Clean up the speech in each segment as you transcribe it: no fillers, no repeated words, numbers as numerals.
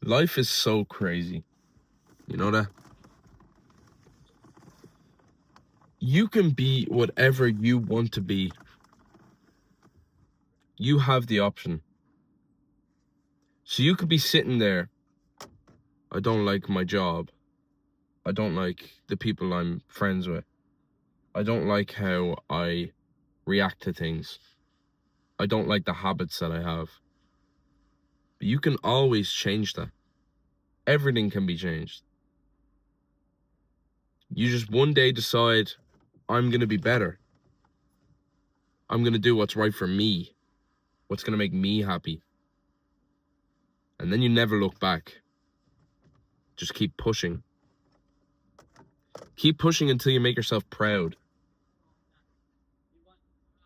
Life is so crazy. You know that? You can be whatever you want to be. You have the option. So you could be sitting there. I don't like my job. I don't like the people I'm friends with. I don't like how I react to things. I don't like the habits that I have. But you can always change that. Everything can be changed. You just one day decide, I'm going to be better. I'm going to do what's right for me. What's going to make me happy. And then you never look back. Just keep pushing. Keep pushing until you make yourself proud.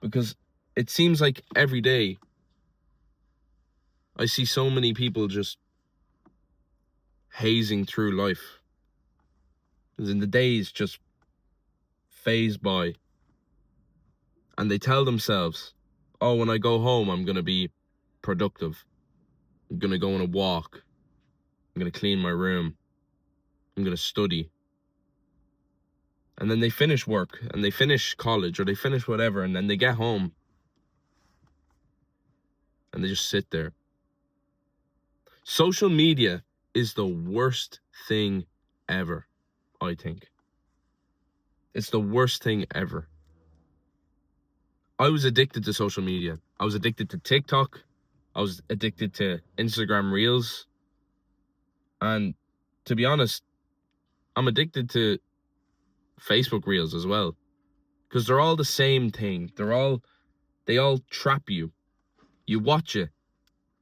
Because it seems like every day I see so many people just hazing through life. As in the days just phase by. And they tell themselves, oh, when I go home, I'm going to be productive. I'm going to go on a walk. I'm going to clean my room. I'm going to study. And then they finish work and they finish college or they finish whatever. And then they get home and they just sit there. Social media is the worst thing ever, I think. It's the worst thing ever. I was addicted to social media. I was addicted to TikTok. I was addicted to Instagram Reels. And to be honest, I'm addicted to Facebook Reels as well. Because they're all the same thing. They all trap you. You watch it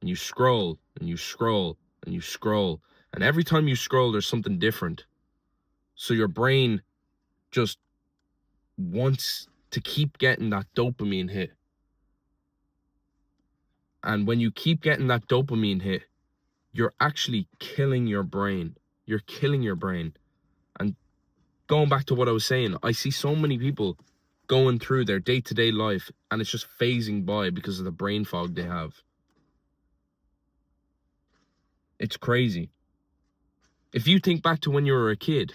and you scroll and you scroll and you scroll. And every time you scroll, there's something different. So your brain just wants to keep getting that dopamine hit. And when you keep getting that dopamine hit, you're actually killing your brain. You're killing your brain. And going back to what I was saying, I see so many people going through their day-to-day life and it's just phasing by because of the brain fog they have. It's crazy. If you think back to when you were a kid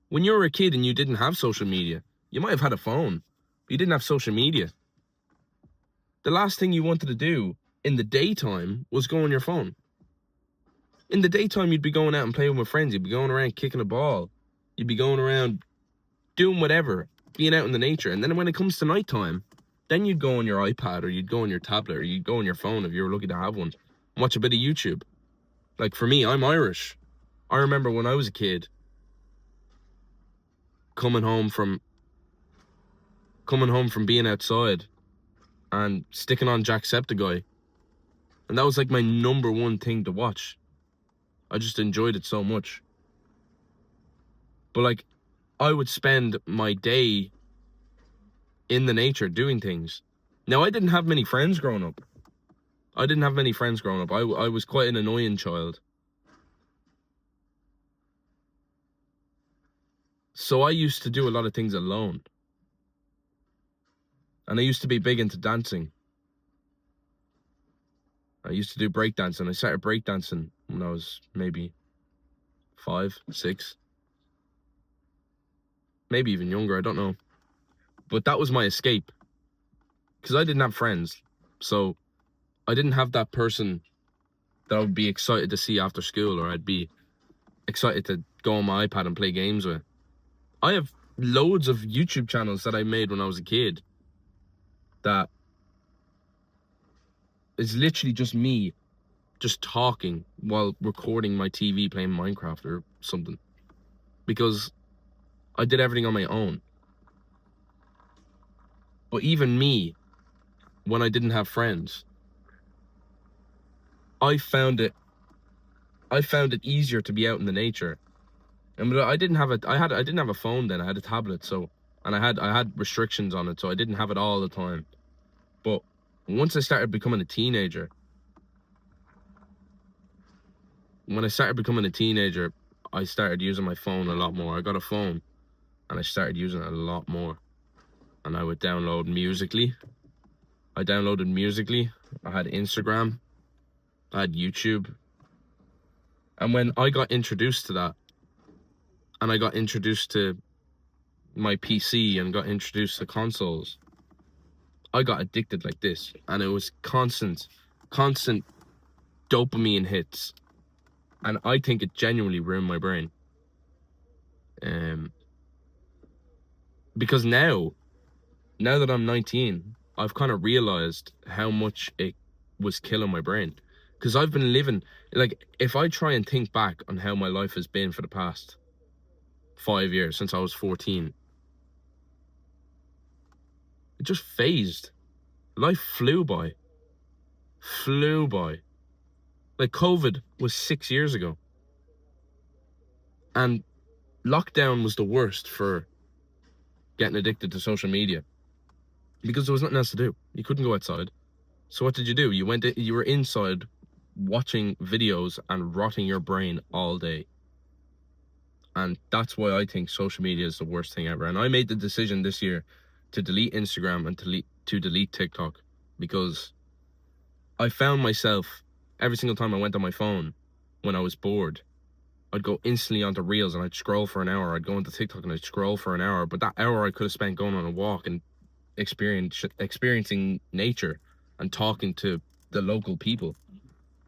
and you didn't have social media, you might have had a phone, but you didn't have social media. The last thing you wanted to do in the daytime was go on your phone. In the daytime, you'd be going out and playing with friends. You'd be going around kicking a ball. You'd be going around doing whatever, being out in the nature. And then when it comes to nighttime, then you'd go on your iPad or you'd go on your tablet or you'd go on your phone if you were lucky to have one and watch a bit of YouTube. Like for me, I'm Irish. I remember when I was a kid coming home from being outside and sticking on Jacksepticeye. And that was like my number one thing to watch. I just enjoyed it so much. But like, I would spend my day in the nature doing things. Now, I didn't have many friends growing up. I was quite an annoying child. So I used to do a lot of things alone. And I used to be big into dancing. I used to do breakdancing. I started breakdancing when I was maybe 5, 6. Maybe even younger, I don't know. But that was my escape. Because I didn't have friends. So I didn't have that person that I would be excited to see after school, or I'd be excited to go on my iPad and play games with. I have loads of YouTube channels that I made when I was a kid that is literally just me just talking while recording my TV playing Minecraft or something. Because I did everything on my own. But even me, when I didn't have friends, I found it easier to be out in the nature. And I didn't have a phone then. I had a tablet, and I had restrictions on it, so I didn't have it all the time. But once I started becoming a teenager, I started using my phone a lot more. I got a phone and I started using it a lot more. And I would download Musical.ly. I had Instagram. I had YouTube. And when I got introduced to that, and I got introduced to my PC and got introduced to consoles, I got addicted like this. And it was constant dopamine hits. And I think it genuinely ruined my brain. Because now that I'm 19, I've kind of realized how much it was killing my brain. Because I've been living, like, if I try and think back on how my life has been for the past 5 years, since I was 14, it just phased. Life flew by. Flew by. Like, COVID was 6 years ago. And lockdown was the worst for getting addicted to social media. Because there was nothing else to do. You couldn't go outside. So what did you do? You were inside watching videos and rotting your brain all day. And that's why I think social media is the worst thing ever. And I made the decision this year to delete Instagram and to delete TikTok, because I found myself every single time I went on my phone when I was bored, I'd go instantly onto Reels and I'd scroll for an hour. I'd go into TikTok and I'd scroll for an hour. But that hour I could have spent going on a walk and experiencing nature and talking to the local people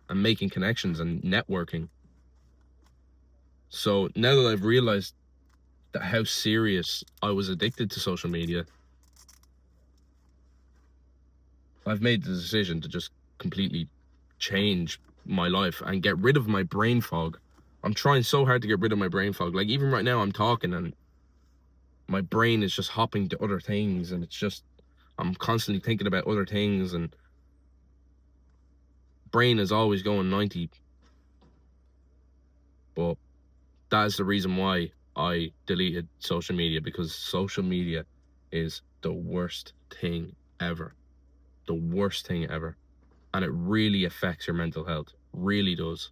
and making connections and networking. So now that I've realized that how serious I was addicted to social media, I've made the decision to just completely change my life and get rid of my brain fog. I'm trying so hard to get rid of my brain fog. Like, even right now I'm talking and my brain is just hopping to other things, and it's just, I'm constantly thinking about other things, and brain is always going 90. But that is the reason why I deleted social media, because social media is the worst thing ever. The worst thing ever. And it really affects your mental health. Really does.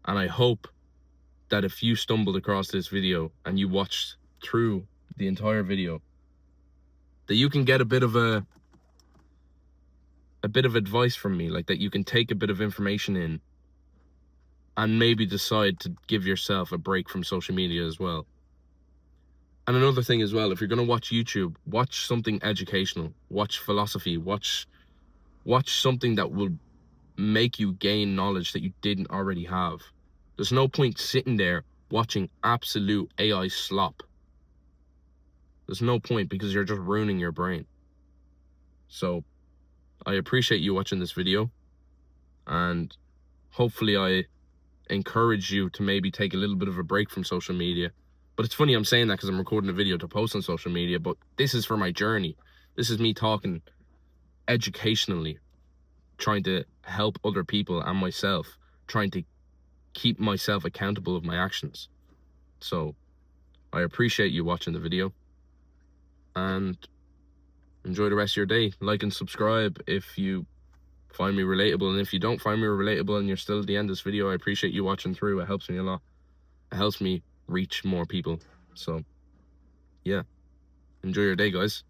And I hope that if you stumbled across this video and you watched through the entire video, that you can get a bit of advice from me, like that you can take a bit of information in and maybe decide to give yourself a break from social media as well. And another thing as well, if you're going to watch YouTube, watch something educational, watch philosophy, watch something that will make you gain knowledge that you didn't already have. There's no point sitting there watching absolute AI slop. There's no point, because you're just ruining your brain. So I appreciate you watching this video, and hopefully I encourage you to maybe take a little bit of a break from social media. But it's funny I'm saying that because I'm recording a video to post on social media, but this is for my journey. This is me talking educationally, trying to help other people and myself, trying to keep myself accountable of my actions. So I appreciate you watching the video, and enjoy the rest of your day. Like and subscribe if you find me relatable, and if you don't find me relatable and you're still at the end of this video, I appreciate you watching through. It helps me a lot. It helps me reach more people. So yeah, enjoy your day, guys.